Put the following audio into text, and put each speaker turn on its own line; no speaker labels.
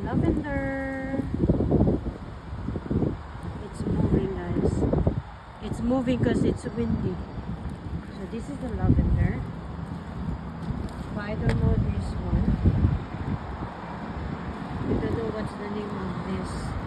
Lavender. It's moving, guys. It's moving because it's windy. So this is the lavender. But I don't know this one. I don't know what's the name of this.